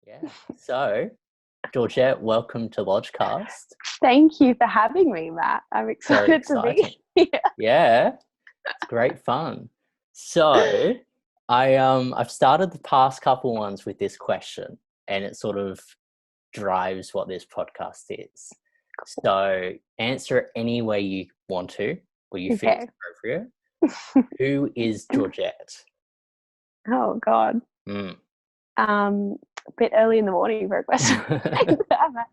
Yeah. So, Georgette, welcome to LodgeCast. Thank you for having me, Matt. I'm Very excited to exciting. be here. Yeah, it's great fun. So, I've started the past couple ones with this question, and it sort of drives what this podcast is. So, answer it any way you want to, or you feel it's Okay. appropriate. Who is Georgette? Oh God. Mm. A bit early in the morning for a question like that.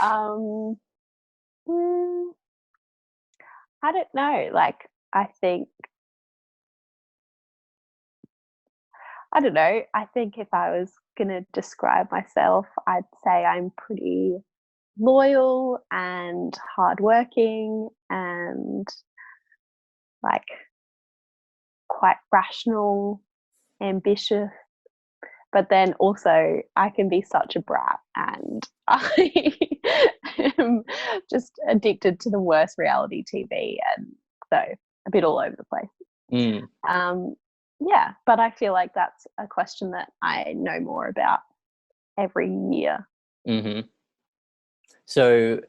Um, mm, I don't know. I don't know. I think if I was gonna describe myself, I'd say I'm pretty loyal and hardworking and like quite rational, ambitious. But then also I can be such a brat and I am just addicted to the worst reality TV, and so a bit all over the place. Mm. Yeah, but I feel like that's a question that I know more about every year. Mm-hmm. So,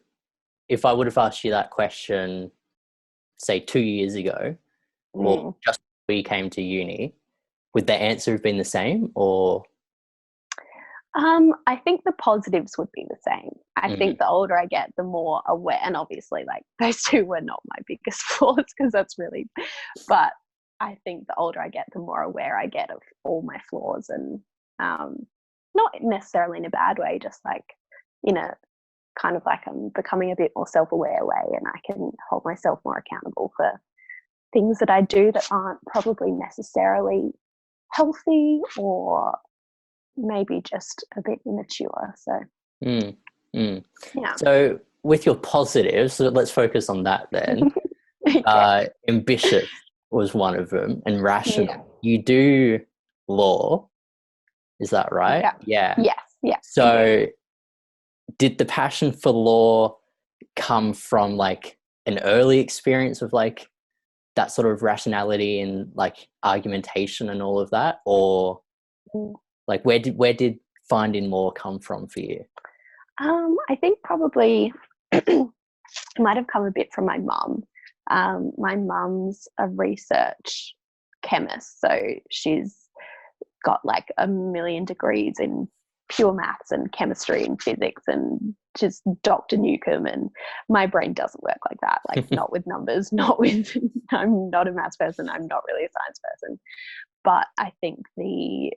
if I would have asked you that question, say 2 years ago, or Mm. just before you came to uni, would the answer have been the same or? I think the positives would be the same. I think the older I get, the more aware, and obviously, like those two were not my biggest flaws because that's really, but I think the older I get, the more aware I get of all my flaws, and not necessarily in a bad way, just like in a kind of like I'm becoming a bit more self-aware way, and I can hold myself more accountable for things that I do that aren't probably necessarily healthy or maybe just a bit immature. So Mm, mm. yeah. So with your positives, so let's focus on that then. Okay. Ambitious was one of them, and rational. Yeah. You do law, is that right? Yeah. Yeah. Yes. Yeah. I do. So did the passion for law come from like an early experience of like that sort of rationality and like argumentation and all of that, or Mm. like where did finding law come from for you? I think probably it might have come a bit from my mum. My mum's a research chemist, so she's got like a million degrees in pure maths and chemistry and physics and just Dr. Newcomb, and my brain doesn't work like that, like not with numbers, not with I'm not a maths person, I'm not really a science person. But I think the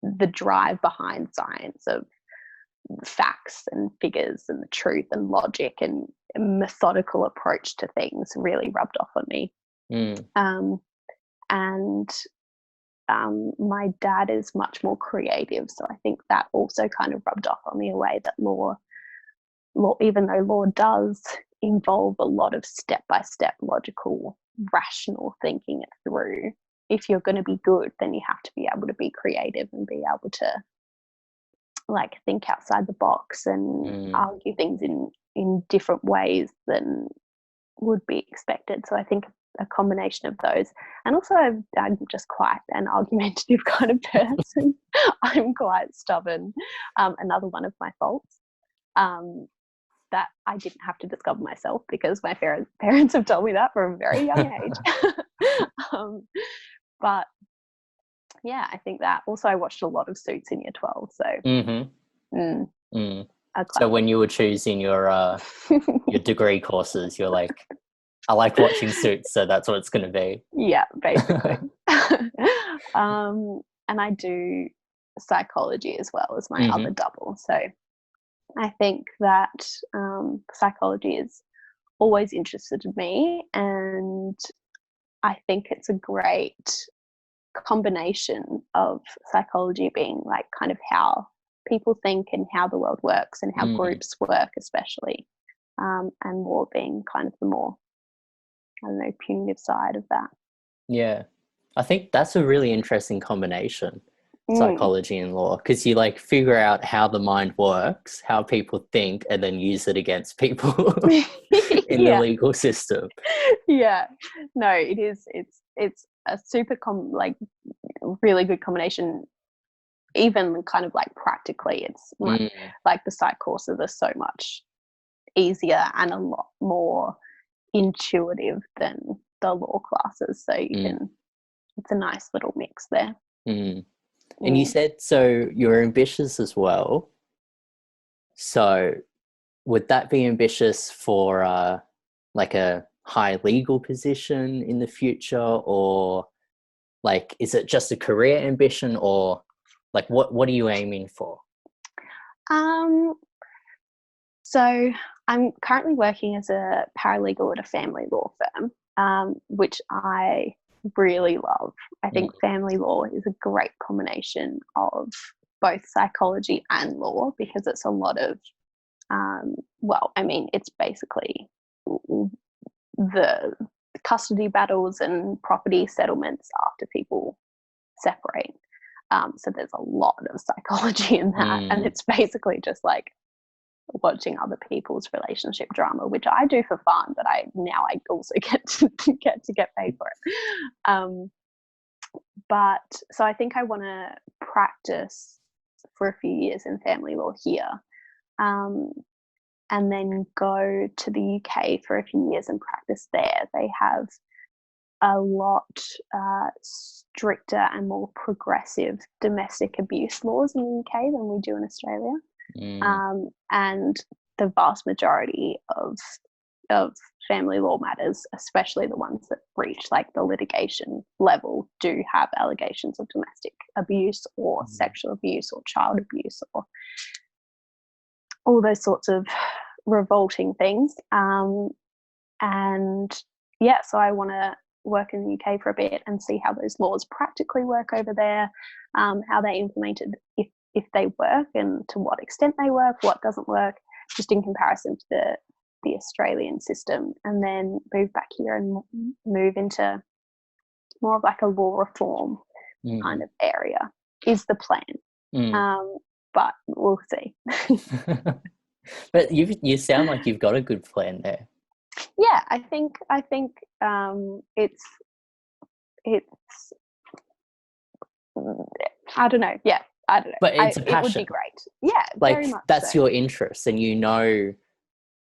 the drive behind science of facts and figures and the truth and logic and a methodical approach to things really rubbed off on me. Mm, And my dad is much more creative, so I think that also kind of rubbed off on me a way that law, even though law does involve a lot of step-by-step logical rational thinking it through, if you're going to be good, then you have to be able to be creative and be able to like think outside the box and argue things in different ways than would be expected. So I think a combination of those, and also I'm just quite an argumentative kind of person. I'm quite stubborn. Another one of my faults that I didn't have to discover myself because my parents have told me that from a very young age. But yeah, I think that also I watched a lot of Suits in year 12. So a So classic. when you were choosing your degree courses, you're like, I like watching Suits, so that's what it's going to be. Yeah, basically. And I do psychology as well as my other double. So I think that psychology is always interested me, and I think it's a great combination of psychology being like kind of how people think and how the world works and how groups work, especially, and law being kind of the more, I don't know, punitive side of that. Yeah. I think that's a really interesting combination, psychology and law, because you like figure out how the mind works, how people think, and then use it against people in the legal system. Yeah. No, it is. It's a super like really good combination even kind of like practically, it's like the psych courses are so much easier and a lot more intuitive than the law classes. So you can, it's a nice little mix there. And you said, so you're ambitious as well. So would that be ambitious for like a high legal position in the future, or like is it just a career ambition, or like what are you aiming for? So I'm currently working as a paralegal at a family law firm, which I really love. I think family law is a great combination of both psychology and law, because it's a lot of, it's basically the custody battles and property settlements after people separate. So there's a lot of psychology in that, and it's basically just like watching other people's relationship drama, which I do for fun, but I also get to get paid for it. But so I think I want to practice for a few years in family law here, and then go to the UK for a few years and practice there. They have a lot stricter and more progressive domestic abuse laws in the UK than we do in Australia. And the vast majority of family law matters, especially the ones that reach like the litigation level, do have allegations of domestic abuse or sexual abuse or child abuse or all those sorts of revolting things. So I want to work in the UK for a bit and see how those laws practically work over there, how they're implemented, if they work, and to what extent they work, what doesn't work, just in comparison to the Australian system, and then move back here and move into more of like a law reform kind of area is the plan. But we'll see. But you sound like you've got a good plan there. Yeah, I think it's I don't know. Yeah, I don't know. But it's a passion. It would be great. Yeah, like very much that's so. your interest, and you know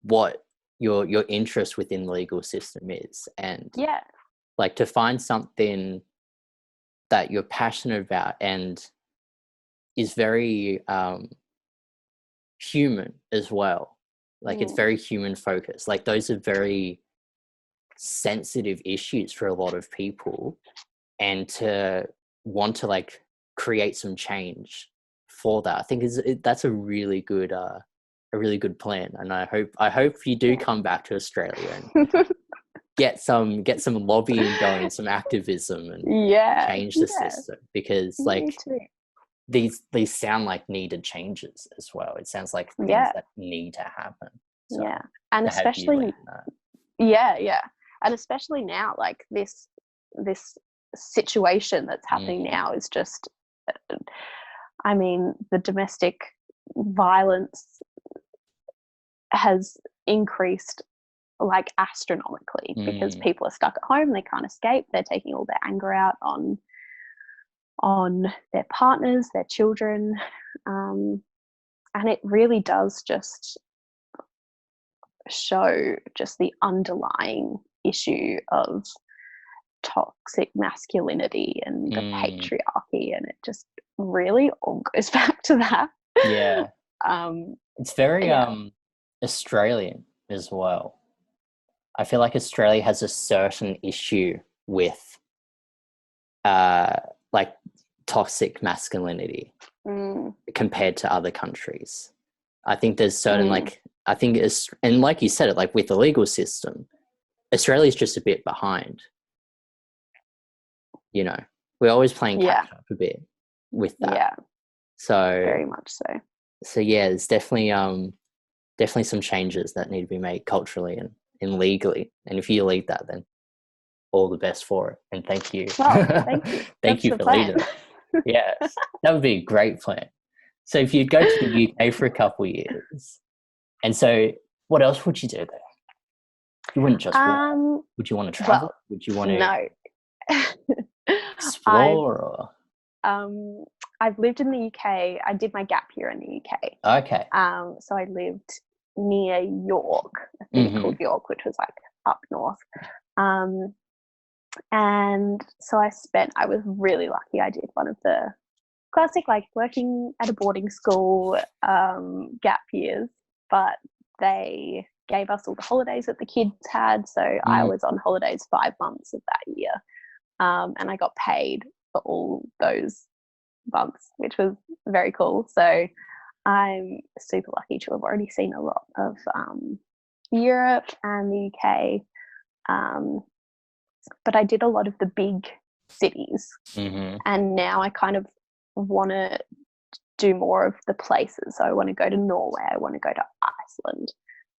what your interest within the legal system is, and like to find something that you're passionate about and is very human as well. Like it's very human focused. Like those are very sensitive issues for a lot of people, and to want to like create some change for that, I think that's a really good plan. And I hope you do come back to Australia and get some lobbying going, some activism, and change the system, because like these sound like needed changes as well. It sounds like things that need to happen. So and especially and especially now, like this situation that's happening now is just, I mean, the domestic violence has increased like astronomically because people are stuck at home, they can't escape, they're taking all their anger out on their partners, their children, and it really does just show just the underlying issue of toxic masculinity and the patriarchy, and it just really all goes back to that. It's very Australian as well. I feel like Australia has a certain issue with like toxic masculinity compared to other countries. I think there's certain and like you said it, like with the legal system, Australia's just a bit behind. You know, we're always playing catch up a bit with that. So very much so. So there's definitely some changes that need to be made culturally and legally. And if you lead that, then all the best for it. And thank you. Well, thank you. Thank you for leading it. Yes, that would be a great plan. So if you go to the UK for a couple of years, and so what else would you do there? You wouldn't just work. Would you want to travel? Would you want to explore? I've lived in the UK. I did my gap year in the UK. Okay. So I lived near York, a city called York, which was like up north. And so I was really lucky. I did one of the classic, like working at a boarding school gap years, but they gave us all the holidays that the kids had. So I was on holidays 5 months of that year. And I got paid for all those months, which was very cool. So I'm super lucky to have already seen a lot of Europe and the UK. But I did a lot of the big cities. And now I kind of want to do more of the places. So I want to go to Norway. I want to go to Iceland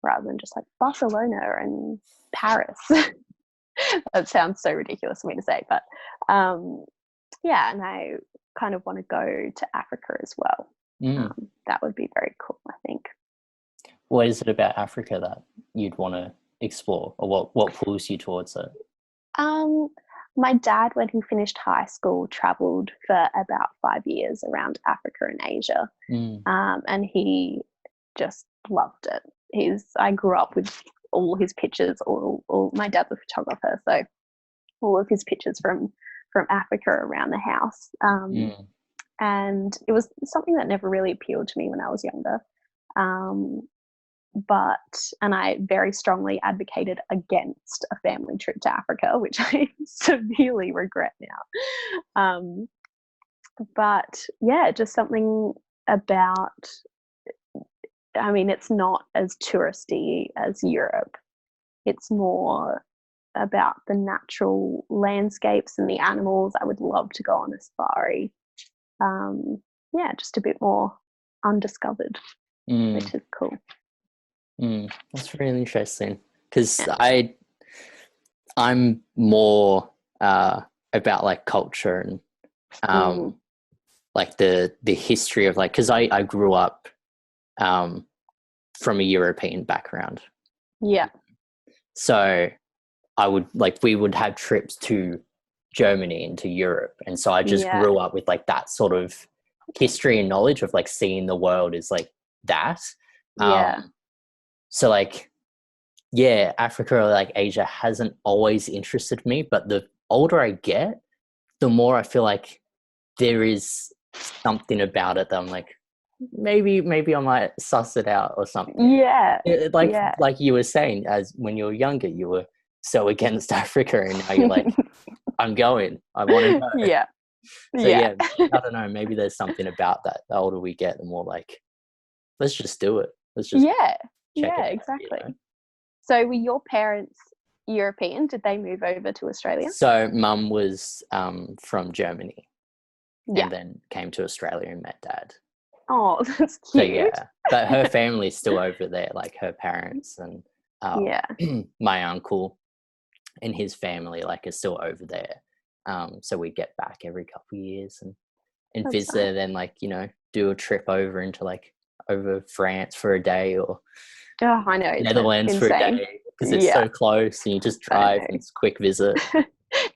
rather than just like Barcelona and Paris. That sounds so ridiculous for me to say, but yeah, and I kind of want to go to Africa as well. That would be very cool, I think. What is it about Africa that you'd want to explore, or what pulls you towards it? My dad, when he finished high school, traveled for about 5 years around Africa and Asia, and he just loved it. I grew up with all his pictures. All my dad's a photographer, so all of his pictures from Africa around the house. And it was something that never really appealed to me when I was younger. And I very strongly advocated against a family trip to Africa, which I severely regret now. But yeah, just something about, I mean, it's not as touristy as Europe. It's more about the natural landscapes and the animals. I would love to go on a safari. Yeah, just a bit more undiscovered, which is cool. That's really interesting, because I'm more about like culture and like the history of, like, because I grew up from a European background. Yeah. So we would have trips to Germany and to Europe, and so I just grew up with like that sort of history and knowledge of like seeing the world as like that. So like, yeah, Africa or like Asia hasn't always interested me, but the older I get, the more I feel like there is something about it that I'm like, maybe I might suss it out or something. Yeah. Like you were saying, as when you were younger, you were so against Africa, and now you're like, I want to know. Yeah. So yeah, I don't know, maybe there's something about that. The older we get, the more like, let's just do it. Let's just check it out, exactly. You know? So were your parents European? Did they move over to Australia? So mum was from Germany, and then came to Australia and met dad. Oh, that's cute. So yeah, but her family's still over there, like her parents and my uncle and his family like are still over there. So we get back every couple of years and visit, nice. And then like, you know, do a trip over France for a day, or I know, Netherlands for a day, because it's so close and you just drive and it's a quick visit.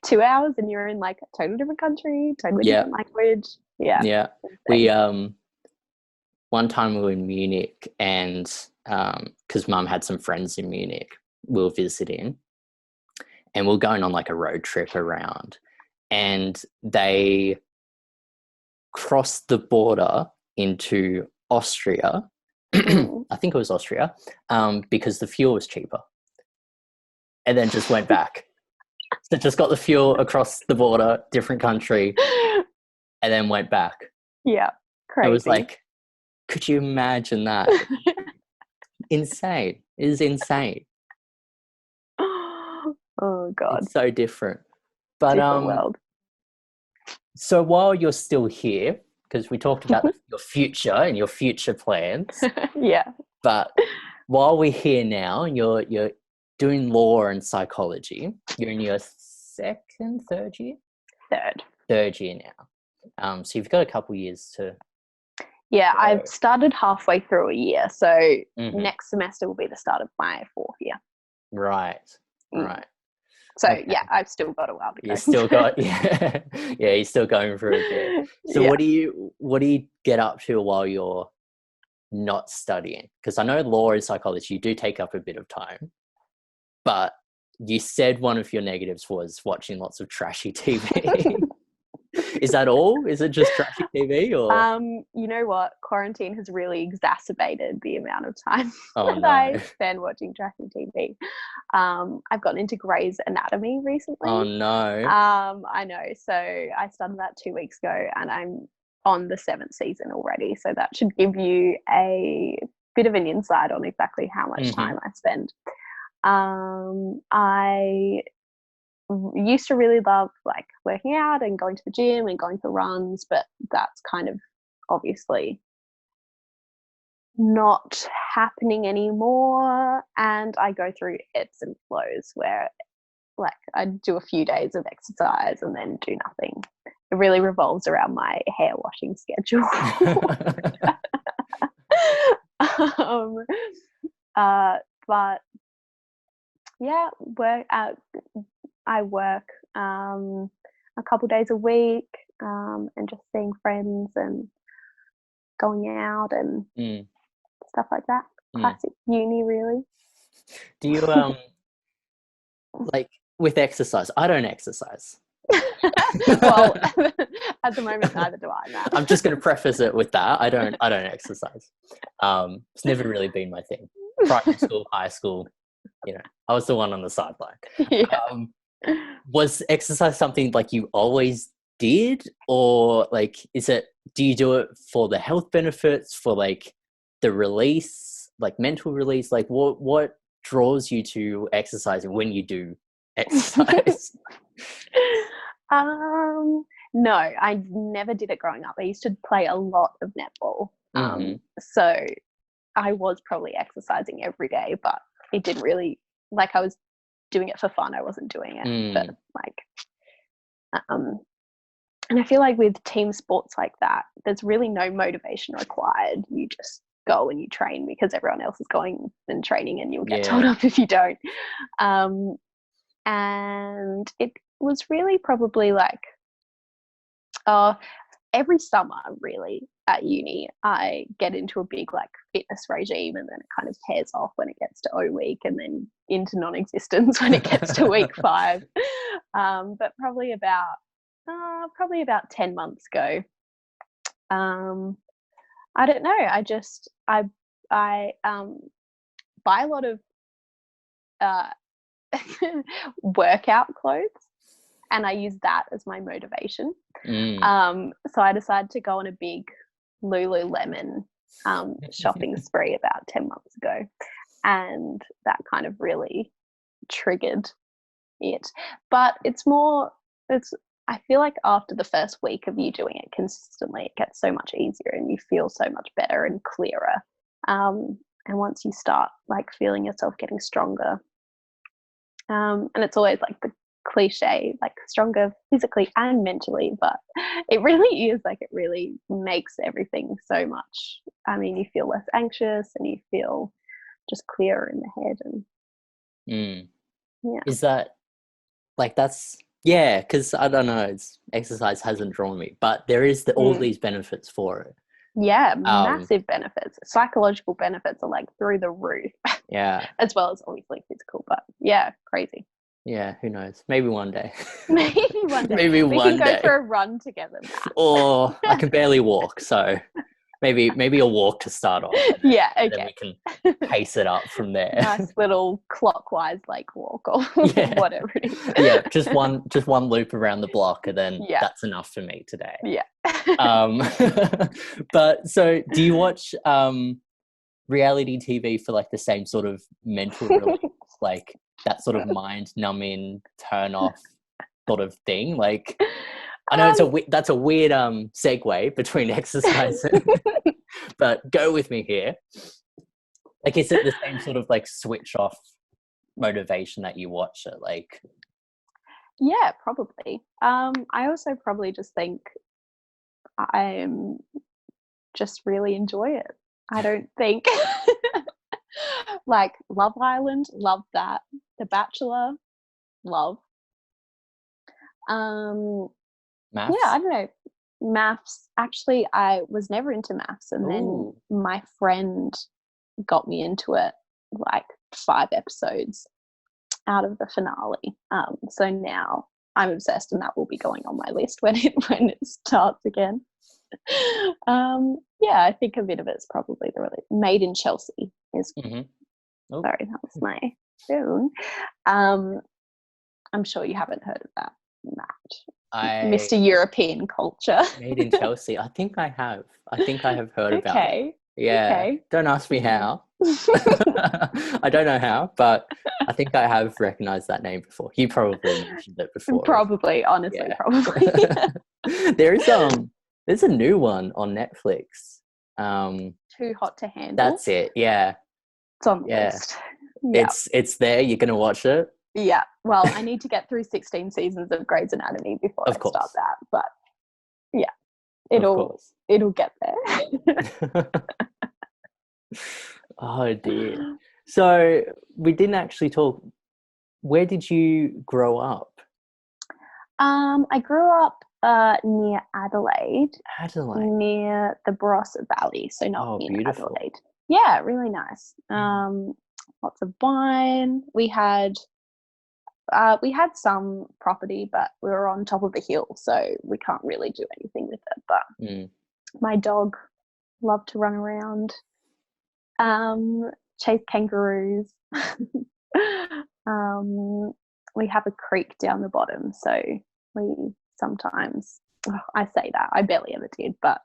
2 hours and you're in like a totally different country, totally different language. Yeah. We one time we were in Munich, and because mum had some friends in Munich, we were visiting, and we were going on like a road trip around, and they crossed the border into Austria. I think it was Austria, because the fuel was cheaper, and then just went back. So just got the fuel across the border, different country, and then went back. Yeah, crazy. It was like, could you imagine that? Insane. It is insane. Oh God. It's so different. But different world. So while you're still here, because we talked about your future and your future plans. Yeah. But while we're here now, and you're doing law and psychology, you're in your third year? Third year now. So you've got a couple years to... Yeah, I've started halfway through a year. So next semester will be the start of my fourth year. Right. So Okay. yeah, I've still got a while to go. You still got yeah, yeah. You're still going for a bit. So Yeah. what do you get up to while you're not studying? Because I know law and psychology do take up a bit of time, but you said one of your negatives was watching lots of trashy TV. Is that all? Is it just trashy TV or? You know what? Quarantine has really exacerbated the amount of time Oh that no. I spend watching trashy TV. I've gotten into Grey's Anatomy recently. Oh no. I know. So I started that 2 weeks ago, and I'm on the 7th season already. So that should give you a bit of an insight on exactly how much time I spend. I used to really love like working out and going to the gym and going for runs, but that's kind of obviously not happening anymore. And I go through ebbs and flows where like I do a few days of exercise and then do nothing. It really revolves around my hair washing schedule. But yeah, I work a couple days a week, and just seeing friends and going out and stuff like that. Classic uni, really. Do you like with exercise? I don't exercise. Well, at the moment, neither do I. Matt. I'm just going to preface it with that. I don't exercise. It's never really been my thing. Primary school, high school, I was the one on the sideline. Yeah. Was exercise something like you always did, or like do you do it for the health benefits, for like the release, like mental release? Like what draws you to exercising when you do exercise? No, I never did it growing up. I used to play a lot of netball. So I was probably exercising every day, but it didn't really, like, I was doing it for fun. I wasn't doing it for like, and I feel like with team sports like that, there's really no motivation required. You just go and you train because everyone else is going and training, and you'll get told off if you don't. And it was really probably like, every summer really at uni, I get into a big like fitness regime, and then it kind of tears off when it gets to O week, and then into non-existence when it gets to week 5. But probably about 10 months ago, I don't know. I buy a lot of workout clothes, and I use that as my motivation. So I decided to go on a big Lululemon shopping spree about 10 months ago, and that kind of really triggered it. But I feel like after the first week of you doing it consistently, it gets so much easier and you feel so much better and clearer. And once you start like feeling yourself getting stronger, and it's always like the cliche, like stronger physically and mentally, but it really is like, it really makes everything so much. I mean, you feel less anxious and you feel just clearer in the head. And is that like, that's because I don't know, exercise hasn't drawn me, but there is all these benefits for it. Massive benefits. Psychological benefits are like through the roof. As well as obviously physical, but crazy. Who knows? Maybe one day. Maybe one day. Maybe we one can go day. for a run together, Matt. Or I can barely walk, so maybe a walk to start off. Okay. Then we can pace it up from there. Nice little clockwise like walk or whatever it is. Just one loop around the block, and then that's enough for me today. But so do you watch reality TV for like the same sort of mental release, like that sort of mind numbing turn off sort of thing? Like, I know that's a weird segue between exercise but go with me here. Like, is it the same sort of like switch off motivation that you watch it? Like, yeah, probably. I also probably just think I just really enjoy it. I don't think like Love Island, love that. The Bachelor, love. Maths? Yeah, I don't know. Maths. Actually, I was never into maths, and Ooh. then my friend got me into it like 5 episodes out of the finale. So now I'm obsessed, and that will be going on my list when it starts again. Yeah, I think a bit of it's probably the really Made in Chelsea is. Mm-hmm. Oh. Sorry, that was my phone. I'm sure you haven't heard of that, Matt. Mr. European culture. Made in Chelsea. I think I have. I think I have heard about it. Okay. Yeah. Okay. Don't ask me how. I don't know how, but I think I have recognized that name before. You probably mentioned it before. Probably, honestly, Yeah. probably. there's a new one on Netflix. Too Hot to Handle. That's it. Yeah. It's on the list. Yeah. It's there. You're gonna watch it. Yeah. Well, I need to get through 16 seasons of Grey's Anatomy before I start that. But yeah, it'll get there. Oh dear. So we didn't actually talk. Where did you grow up? I grew up near Adelaide. Near the Barossa Valley, so not in beautiful. Adelaide. Yeah, really nice. Lots of wine. We had some property, but we were on top of a hill, so we can't really do anything with it. But my dog loved to run around, chase kangaroos. We have a creek down the bottom, so we sometimes, I say that, I barely ever did, but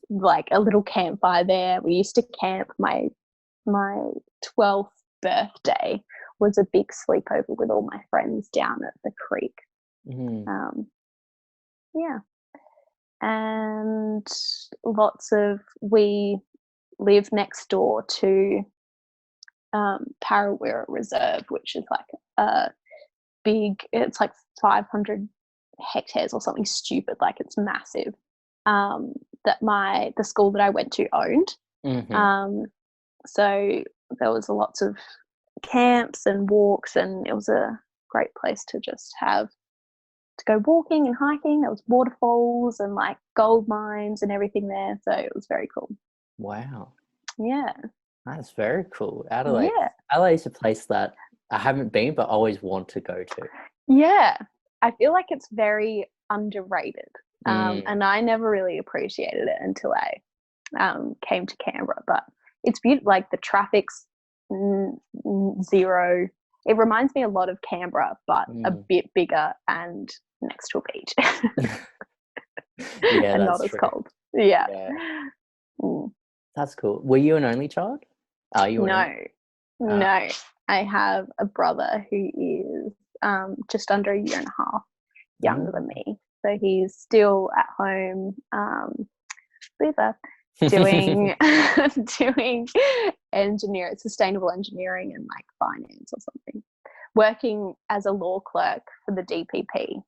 like a little campfire there. We used to camp. My 12th birthday was a big sleepover with all my friends down at the creek. Yeah. And we live next door to Parawira Reserve, which is like it's like 500 hectares or something stupid, like it's massive, that the school that I went to owned. So there was lots of camps and walks, and it was a great place to just go walking and hiking. There was waterfalls and like gold mines and everything there, so it was very cool. Wow. Yeah. That's very cool. Adelaide. Yeah. Adelaide's a place that I haven't been but always want to go to. Yeah. I feel like it's very underrated. And I never really appreciated it until I came to Canberra. But it's beautiful. Like the traffic's zero. It reminds me a lot of Canberra, but a bit bigger and next to a beach. Yeah, and not as cold. Yeah. That's cool. Were you an only child? Are you? No. I have a brother who is just under a year and a half younger than me. So he's still at home, doing sustainable engineering and like finance or something. Working as a law clerk for the DPP.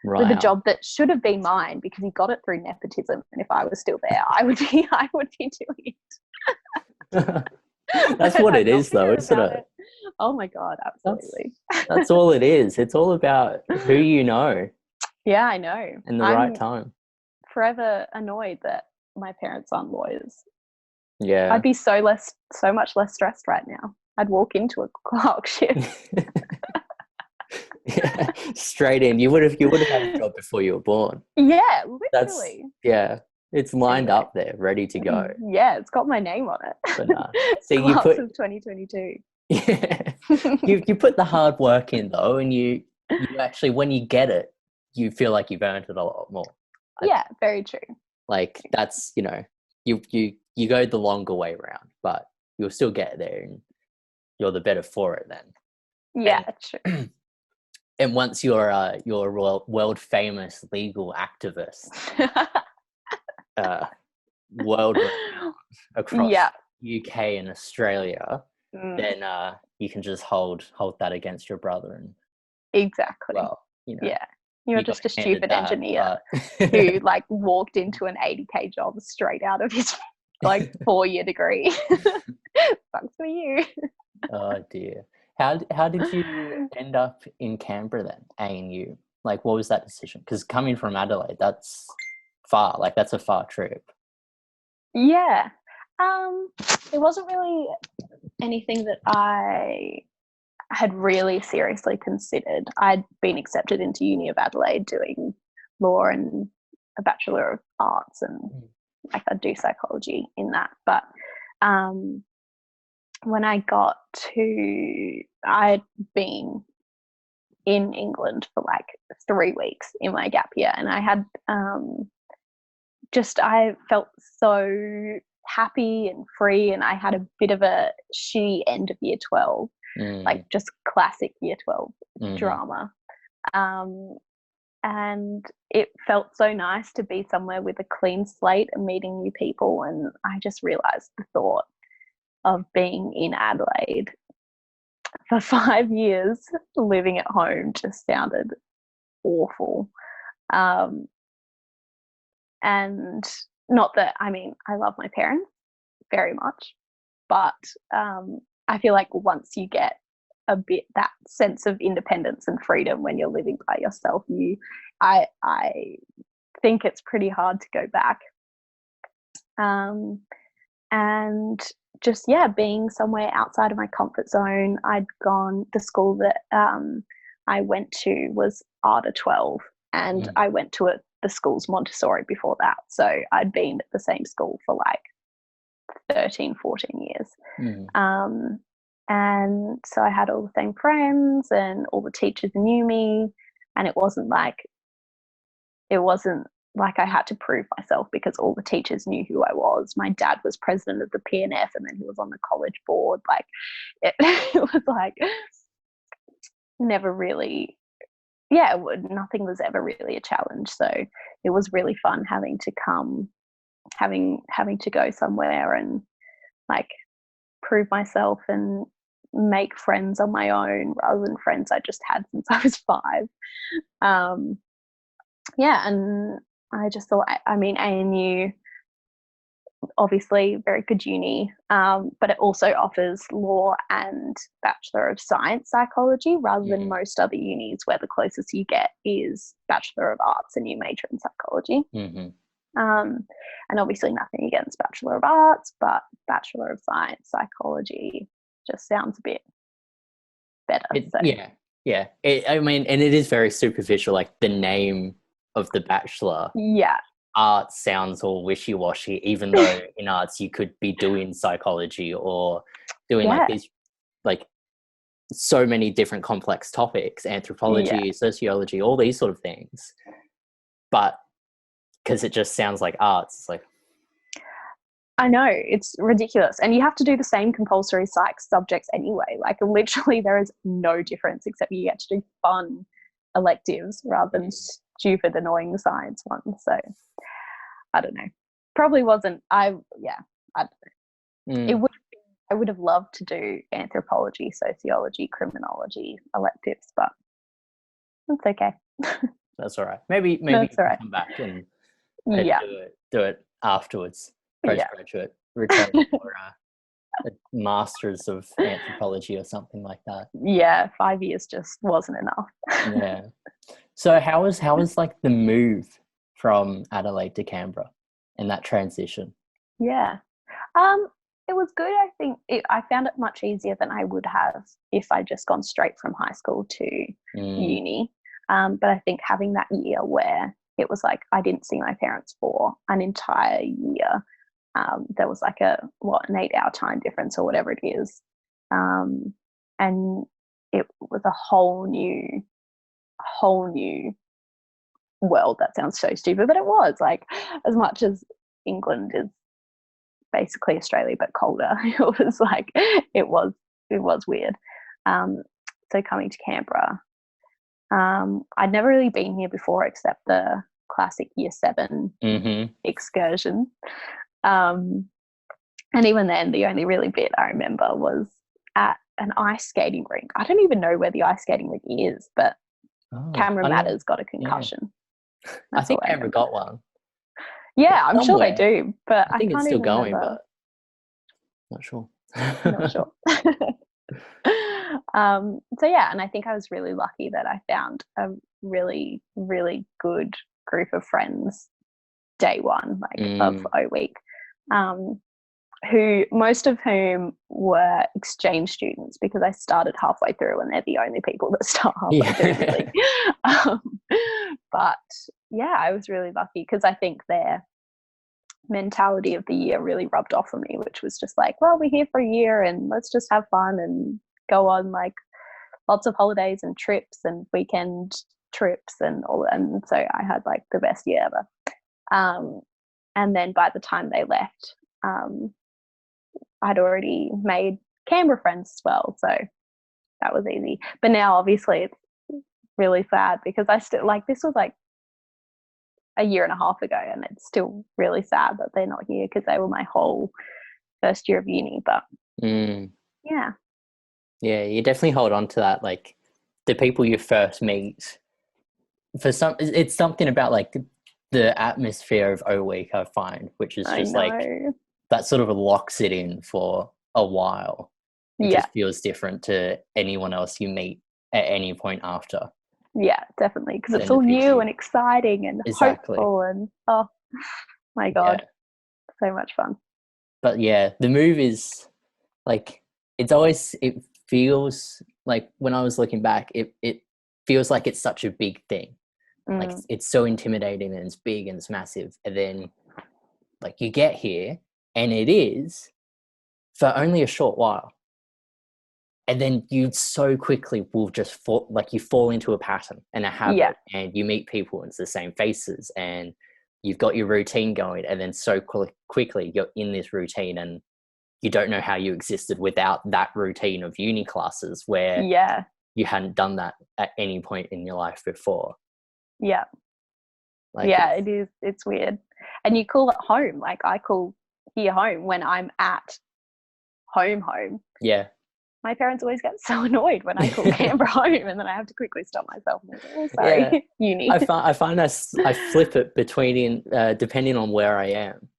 Right. With a job that should have been mine because he got it through nepotism, and if I was still there, I would be doing it. That's what it is, though, isn't it? Oh my God, absolutely. That's all it is. It's all about who you know. Yeah, I know. And the right time. Forever annoyed that my parents aren't lawyers. Yeah. I'd be so much less stressed right now. I'd walk into a clerk shift. Yeah, straight in. You would have had a job before you were born. Yeah, literally. It's lined up there, ready to go. Yeah, it's got my name on it. But nah. See, Class of 2022. Yeah. you put the hard work in though, and you actually, when you get it, you feel like you've earned it a lot more. Yeah, very true. Like that's, you go the longer way around, but you'll still get there, and you're the better for it then. Yeah, true. And once you're a world famous legal activist, world renowned across UK and Australia, then you can just hold that against your brother, and exactly. Well, you're just a stupid engineer who like walked into an 80K job straight out of his like 4-year degree. Sucks for you. Oh dear. How did you end up in Canberra then, ANU? Like, what was that decision? Because coming from Adelaide, that's far. Like, that's a far trip. Yeah. It wasn't really anything that I had really seriously considered. I'd been accepted into Uni of Adelaide doing law and a Bachelor of Arts, and like I'd do psychology in that. But when I got to, I'd been in England for like 3 weeks in my gap year, and I had I felt so happy and free, and I had a bit of a shitty end of year 12, like just classic year 12 drama. And it felt so nice to be somewhere with a clean slate and meeting new people. And I just realized the thought of being in Adelaide for 5 years living at home just sounded awful. And not that, I mean, I love my parents very much, but I feel like once you get a bit that sense of independence and freedom when you're living by yourself, I think it's pretty hard to go back. And just, yeah, being somewhere outside of my comfort zone. The school that I went to was ARDA 12, and I went to the school's Montessori before that. So I'd been at the same school for like 13, 14 years. And so I had all the same friends, and all the teachers knew me, and it wasn't like I had to prove myself, because all the teachers knew who I was. My dad was president of the PNF, and then he was on the college board. Like it was like never really, nothing was ever really a challenge. So it was really fun having to go somewhere and like prove myself and make friends on my own rather than friends I just had since I was 5. And I just thought, I mean, ANU, obviously very good uni, but it also offers law and Bachelor of Science psychology rather than most other unis where the closest you get is Bachelor of Arts and you major in psychology. And obviously nothing against Bachelor of Arts, but Bachelor of Science psychology just sounds a bit better. I mean, and it is very superficial, like the name of the bachelor. Arts sounds all wishy-washy, even though in arts you could be doing psychology or doing like these, like so many different complex topics, anthropology, sociology, all these sort of things. But because it just sounds like arts, it's like, I know, it's ridiculous. And you have to do the same compulsory psych subjects anyway. Like literally there is no difference, except you get to do fun electives rather than stupid, annoying science ones. So I don't know. Probably wasn't, I don't know. I would have loved to do anthropology, sociology, criminology electives, but it's okay. That's all right. Maybe That's you can come back and do it afterwards, postgraduate, return for a master's of anthropology or something like that. 5 years just wasn't enough. So how was like the move from Adelaide to Canberra and that transition? It was good. I think I found it much easier than I would have if I'd just gone straight from high school to uni. But I think having that year where it was like I didn't see my parents for an entire year, there was like an 8-hour time difference or whatever it is, and it was a whole new world. That sounds so stupid, but it was like, as much as England is basically Australia but colder, it was weird. So coming to Canberra, I'd never really been here before except the classic year 7 excursion, and even then the only really bit I remember was at an ice skating rink. I don't even know where the ice skating rink is, but Cameron Matter's got a concussion. I think Canberra got one. I'm sure they do, but I think can't it's still even going, remember. But not sure. Not sure. And I think I was really lucky that I found a really, really good group of friends day one, like of O Week, who most of whom were exchange students, because I started halfway through and they're the only people that start halfway through, really. But yeah, I was really lucky because I think their mentality of the year really rubbed off on me, which was just like, well, we're here for a year and let's just have fun and go on like lots of holidays and trips and weekend trips and all. And so I had like the best year ever. And then by the time they left, I'd already made Canberra friends as well, so that was easy. But now obviously it's really sad because I still, like, this was like a year and a half ago and it's still really sad that they're not here because they were my whole first year of uni. But yeah, you definitely hold on to that, like the people you first meet. For some, it's something about like the atmosphere of O Week, I find, which is just like that sort of locks it in for a while. It just feels different to anyone else you meet at any point after. Yeah, definitely, because it's all new and exciting and hopeful and oh my God, so much fun. But yeah, the move is like, it feels like, when I was looking back, it feels like it's such a big thing. Like it's so intimidating and it's big and it's massive. And then like you get here and it is for only a short while. And then you so quickly will just fall into a pattern and a habit, and you meet people and it's the same faces and you've got your routine going. And then so quickly you're in this routine and you don't know how you existed without that routine of uni classes where you hadn't done that at any point in your life before. Yeah. Like it is. It's weird. And you call it home. Like I call here home when I'm at home. Yeah. My parents always get so annoyed when I call Canberra home, and then I have to quickly stop myself and go, oh, sorry, uni. I find I flip it between depending on where I am.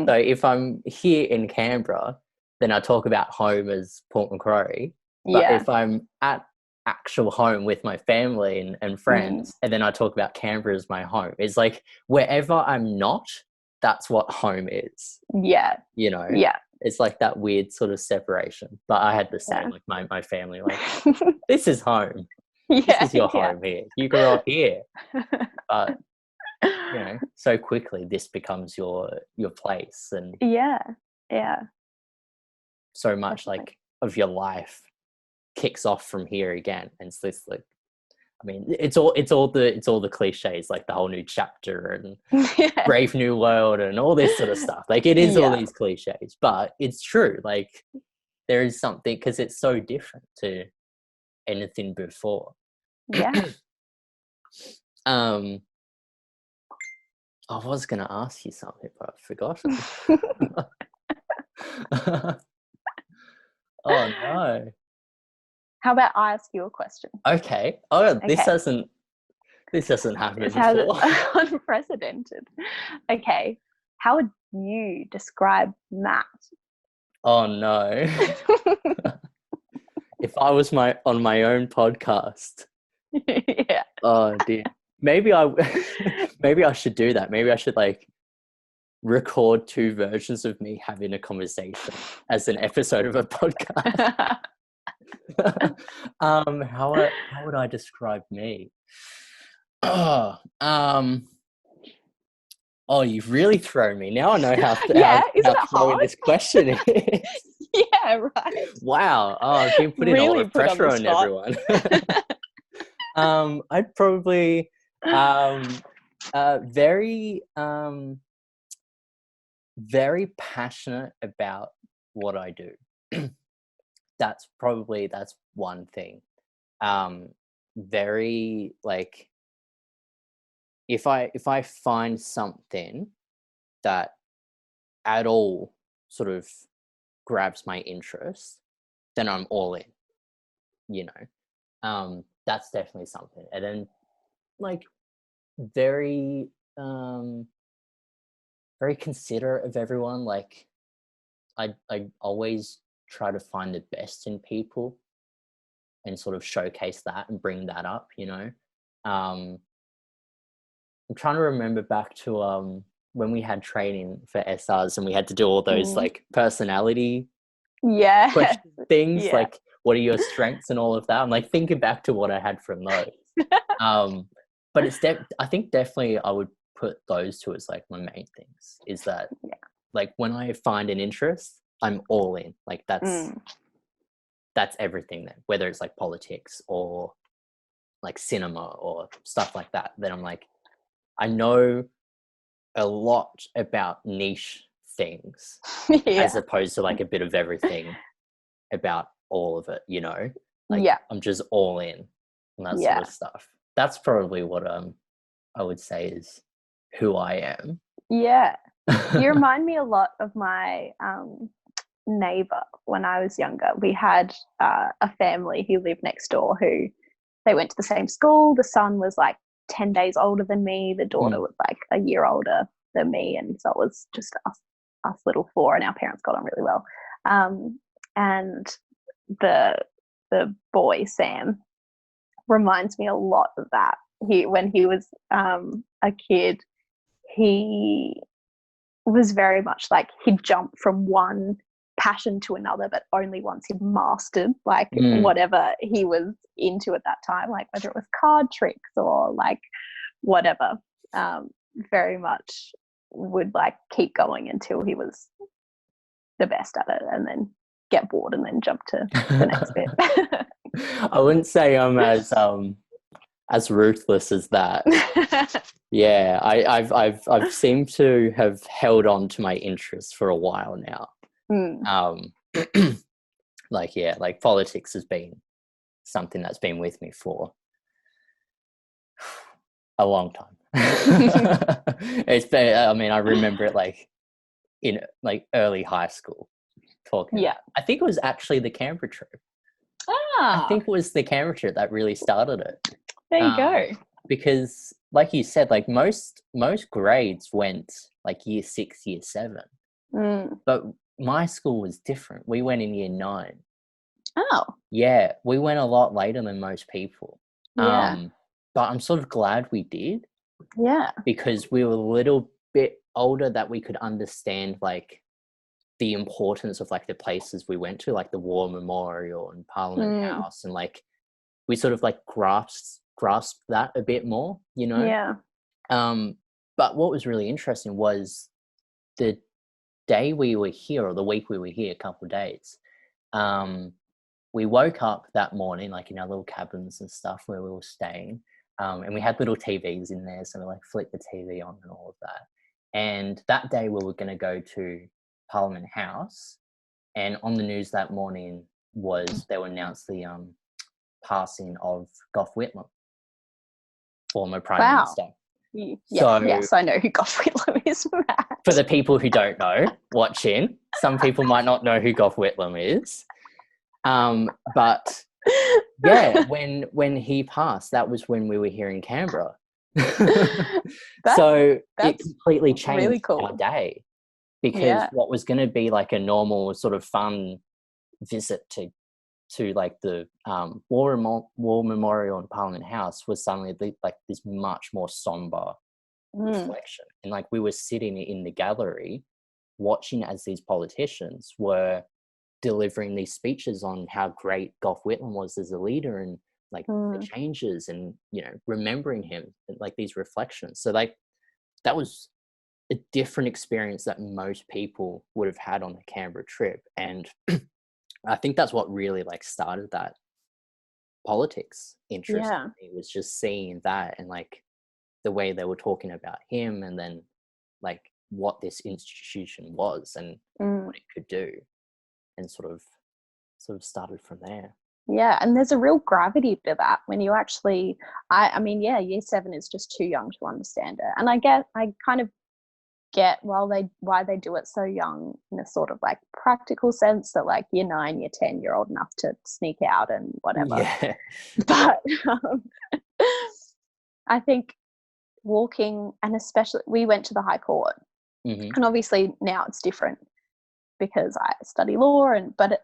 So if I'm here in Canberra, then I talk about home as Port Macquarie. But if I'm at actual home with my family and friends, and then I talk about Canberra as my home, it's like wherever I'm not, that's what home is. Yeah. You know? Yeah. It's like that weird sort of separation. But I had the same, like my family, like, this is home. This is your home here. You grew up here. But, you know, so quickly this becomes your place. And so much like of your life kicks off from here again. And it's this like, I mean, it's all the cliches, like the whole new chapter and Brave New World and all this sort of stuff. Like it is all these cliches, but it's true. Like there is something, because it's so different to anything before. Yeah. I was going to ask you something, but I've forgotten. Oh no. How about I ask you a question? Okay. Oh, this hasn't happened before. Unprecedented. Okay. How would you describe Matt? Oh no. If I was on my own podcast. Yeah. Oh dear. Maybe I should do that. Maybe I should like record two versions of me having a conversation as an episode of a podcast. How would I describe me? Oh, you've really thrown me. Now I know how throwing this question is. Yeah, right. Wow. Oh, I've been putting really a lot of pressure on everyone. I'd probably very passionate about what I do. That's one thing. Very like, if I find something that at all sort of grabs my interest, then I'm all in, you know. That's definitely something. And then like very very considerate of everyone. Like I always try to find the best in people and sort of showcase that and bring that up, you know. I'm trying to remember back to when we had training for SRs and we had to do all those like personality question things, Yeah. like what are your strengths and all of that. I'm like thinking back to what I had from those. But it's I think definitely I would put those two as like my main things, is that like when I find an interest, I'm all in. Like that's everything then, whether it's like politics or like cinema or stuff like that. Then I'm like, I know a lot about niche things as opposed to like a bit of everything about all of it, you know? Like I'm just all in on that sort of stuff. That's probably what I would say is who I am. Yeah. You remind me a lot of my neighbor when I was younger. We had a family who lived next door who they went to the same school. The son was like 10 days older than me. The daughter was like a year older than me. And so it was just us little four, and our parents got on really well. And the boy, Sam, reminds me a lot of that. When he was a kid, he was very much like he'd jump from one passion to another, but only once he'd mastered like whatever he was into at that time, like whether it was card tricks or like whatever. Very much would like keep going until he was the best at it, and then get bored and then jump to the next bit. I wouldn't say I'm as ruthless as that. Yeah, I've seemed to have held on to my interests for a while now. Like politics has been something that's been with me for a long time. It's been, I mean, I remember it like in like early high school talking. Yeah. I think it was actually the Canberra trip. I think it was the Canberra trip that really started it. There you go. Because like you said, like most grades went like year 6, year 7. But my school was different. We went in year 9. Oh. Yeah, we went a lot later than most people. Yeah. But I'm sort of glad we did. Yeah. Because we were a little bit older that we could understand like the importance of like the places we went to, like the War Memorial and Parliament House, and like we sort of like grasped that a bit more, you know? Yeah. But what was really interesting was the day we were here, or the week we were here, a couple of days, we woke up that morning, like in our little cabins and stuff where we were staying, and we had little TVs in there, so we like flicked the TV on and all of that. And that day we were going to go to Parliament House, and on the news that morning they would announce the passing of Gough Whitlam, former Prime Minister. Yes, I know who Gough Whitlam is, Matt. For the people who don't know, watching, some people might not know who Gough Whitlam is. But yeah, when he passed, that was when we were here in Canberra. So it completely changed really cool. our day, because what was going to be like a normal sort of fun visit to like the War Memorial and Parliament House was suddenly like this much more somber reflection. And like we were sitting in the gallery watching as these politicians were delivering these speeches on how great Gough Whitlam was as a leader, and like the changes, and you know, remembering him, like these reflections. So like that was a different experience that most people would have had on the Canberra trip. And I think that's what really like started that politics interest in me, was just seeing that, and like the way they were talking about him, and then like what this institution was and what it could do, and sort of started from there. Yeah, and there's a real gravity to that when you actually, I mean, yeah, year 7 is just too young to understand it. And I kind of get why they do it so young, in a sort of like practical sense, that like year 9, year 10, you're old enough to sneak out and whatever. Yeah. But I think walking, and especially we went to the High Court, and obviously now it's different because I study law, but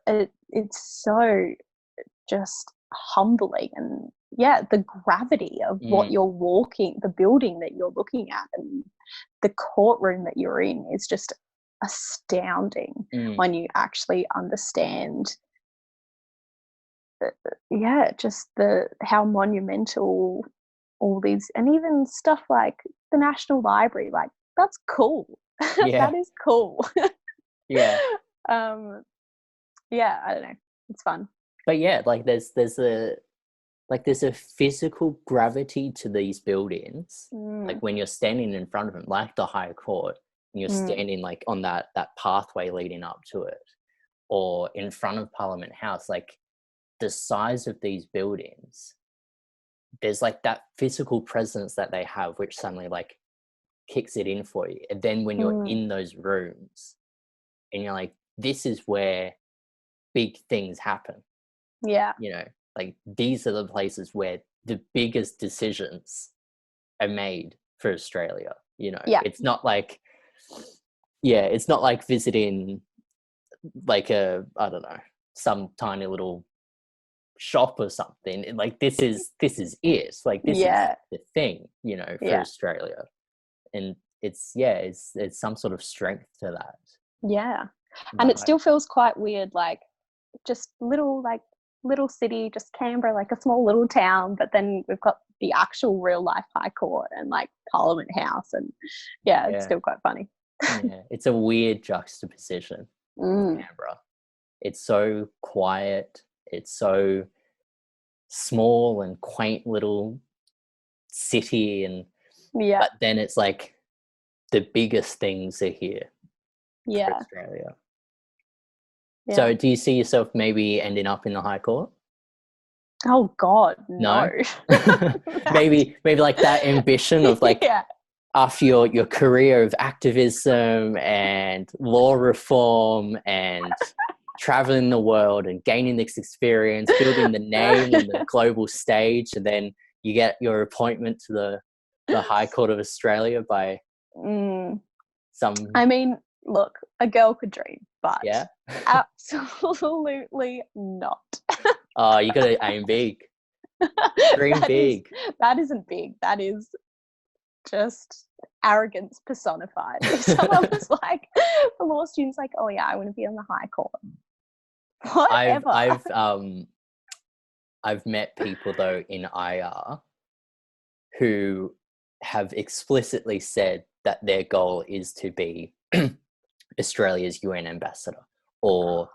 it's so just humbling and the gravity of what you're walking, the building that you're looking at, and the courtroom that you're in is just astounding when you actually understand just how monumental all these, and even stuff like the National Library, like that's cool. That is cool. Yeah. I don't know, it's fun. But yeah, like there's a physical gravity to these buildings. Like when you're standing in front of them, like the High Court, and you're standing like on that pathway leading up to it, or in front of Parliament House, like the size of these buildings, there's like that physical presence that they have, which suddenly like kicks it in for you. And then when you're in those rooms and you're like, this is where big things happen. Yeah. You know, like these are the places where the biggest decisions are made for Australia. You know, it's not like visiting like I don't know, some tiny little shop or something. Like this is it. Like this is the thing, you know, for Australia. And it's some sort of strength to that. Yeah. And it still feels quite weird, like just little city, just Canberra, like a small little town, but then we've got the actual real life High Court and like Parliament House, and it's still quite funny. It's a weird juxtaposition. Canberra. It's so quiet, it's so small and quaint little city, and but then it's like the biggest things are here for Australia. So do you see yourself maybe ending up in the High Court? Oh God, no. maybe like that ambition of like after your career of activism and law reform and traveling the world and gaining this experience, building the name on the global stage, and then you get your appointment to the High Court of Australia by some... I mean, look, a girl could dream, but absolutely not. Oh, you got to aim big. Dream big. That isn't big. That is just arrogance personified. If someone was like, the law student's like, oh yeah, I want to be on the High Court. Whatever. I've met people though in IR who have explicitly said that their goal is to be Australia's UN ambassador, or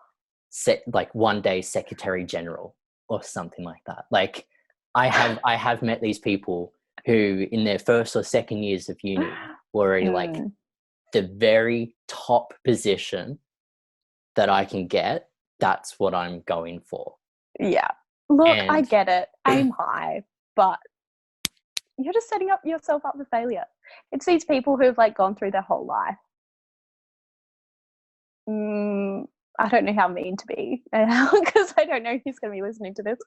like one day Secretary General or something like that. Like I have met these people who in their first or second years of uni were already like, the very top position that I can get, that's what I'm going for. Yeah. Look, I get it. Aim high, but you're just setting up yourself up for failure. It's these people who've like gone through their whole life. I don't know how mean to be because I don't know who's going to be listening to this,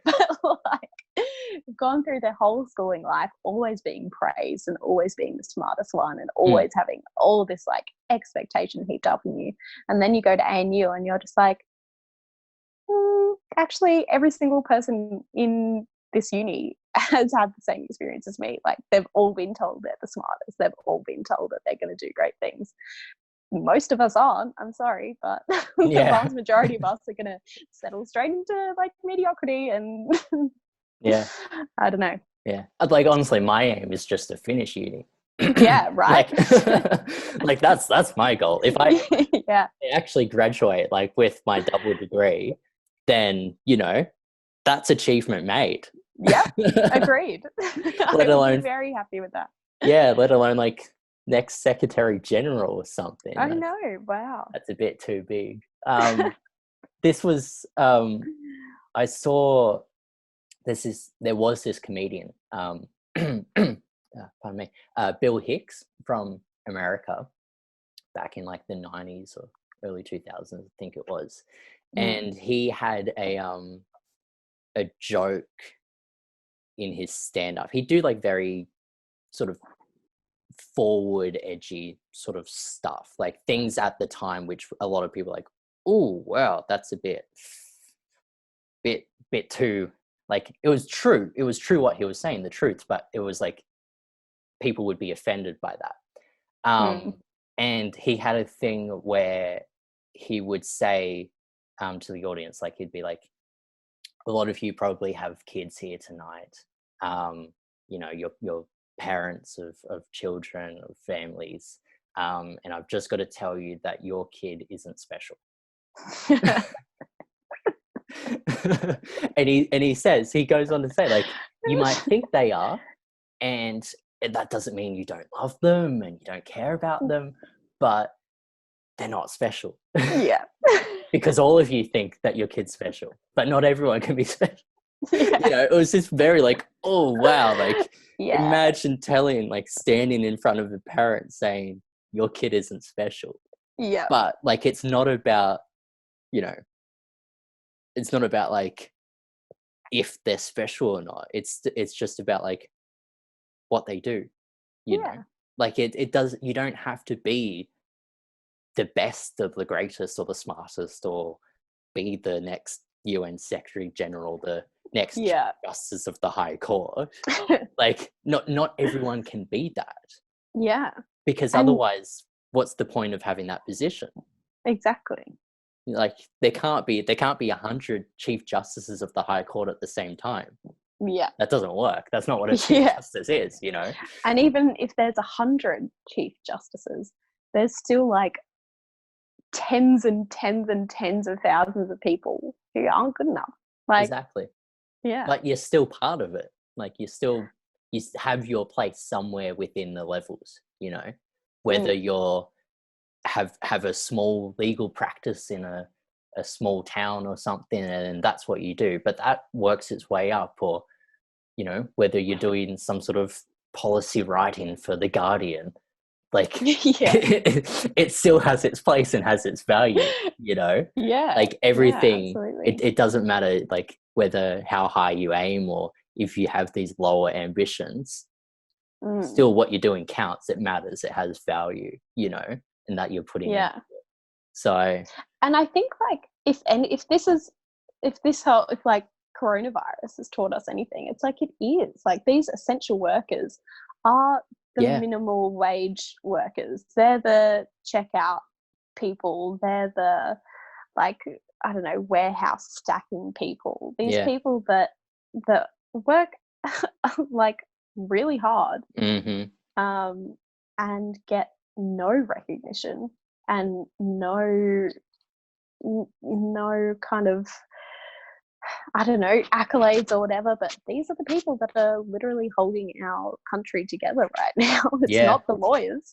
but like gone through their whole schooling life always being praised and always being the smartest one and always having all this like expectation heaped up on you, and then you go to ANU and you're just like, actually every single person in this uni has had the same experience as me. Like they've all been told they're the smartest, they've all been told that they're going to do great things. Most of us aren't, I'm sorry, but the vast majority of us are going to settle straight into like mediocrity and I don't know. Like honestly, my aim is just to finish uni. Right. like that's my goal. If I actually graduate like with my double degree, then you know that's achievement made. Agreed. Let alone, be very happy with that. Let alone like next Secretary General or something. I know. Wow. That's a bit too big. This was I saw there was this comedian, pardon me, Bill Hicks from America back in like the 90s or early 2000s, I think it was. And he had a joke in his stand-up. He'd do like very sort of forward edgy sort of stuff, like things at the time which a lot of people are like, oh wow, that's a bit too like it was true what he was saying, the truth, but it was like people would be offended by that. And he had a thing where he would say to the audience, like he'd be like, a lot of you probably have kids here tonight, you know, your parents of children, of families, and I've just got to tell you that your kid isn't special. and he goes on to say, like, you might think they are, and that doesn't mean you don't love them and you don't care about them, but they're not special. Yeah. Because all of you think that your kid's special, but not everyone can be special. Yeah. You know, it was just very like, oh wow, like imagine standing in front of a parent saying your kid isn't special. Yeah. But like, it's not about, you know, it's not about like if they're special or not. It's just about like what they do, you know, like it does, you don't have to be the best of the greatest or the smartest or be the next UN Secretary General, the next Justice of the High Court. Like not everyone can be that. Yeah. Because otherwise, what's the point of having that position? Exactly. Like there can't be 100 Chief Justices of the High Court at the same time. Yeah. That doesn't work. That's not what a Chief Justice is, you know? And even if there's 100 Chief Justices, there's still like tens and tens and tens of thousands of people who aren't good enough. Like, exactly. Yeah. Like you're still part of it. Like you have your place somewhere within the levels, you know, whether you're have a small legal practice in a small town or something, and that's what you do, but that works its way up, or, you know, whether you're doing some sort of policy writing for The Guardian, like it still has its place and has its value, you know? Like everything, it doesn't matter like whether how high you aim or if you have these lower ambitions, still what you're doing counts. It matters. It has value, you know, and that you're putting into it. So, and I think like if like coronavirus has taught us anything, it's like it is like these essential workers are the minimal wage workers. They're the checkout people. They're the, like, I don't know, warehouse stacking people. These people that work like really hard, and get no recognition and no kind of, I don't know, accolades or whatever, but these are the people that are literally holding our country together right now. It's not the lawyers.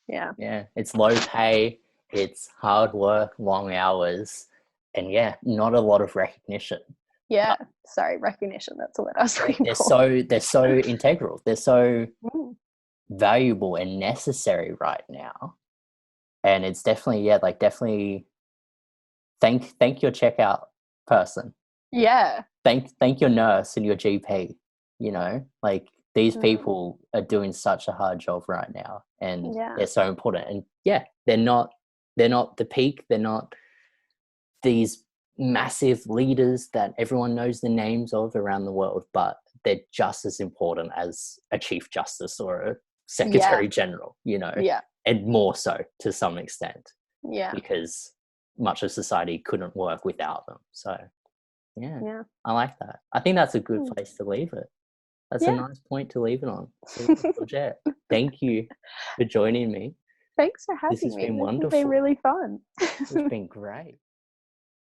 It's low pay, it's hard work, long hours, and not a lot of recognition. Recognition, that's the word I was looking for. They're so integral, they're so valuable and necessary right now. And it's definitely definitely thank your checkout person. Thank your nurse and your GP, you know, like these people are doing such a hard job right now, and they're so important. And they're not the peak, they're not these massive leaders that everyone knows the names of around the world, but they're just as important as a Chief Justice or a Secretary General, you know, and more so to some extent, because much of society couldn't work without them. So I like that. I think that's a good place to leave it. That's a nice point to leave it on. So, Georgette, thank you for joining me. Thanks for having me. This has been wonderful. It's been really fun. It's been great.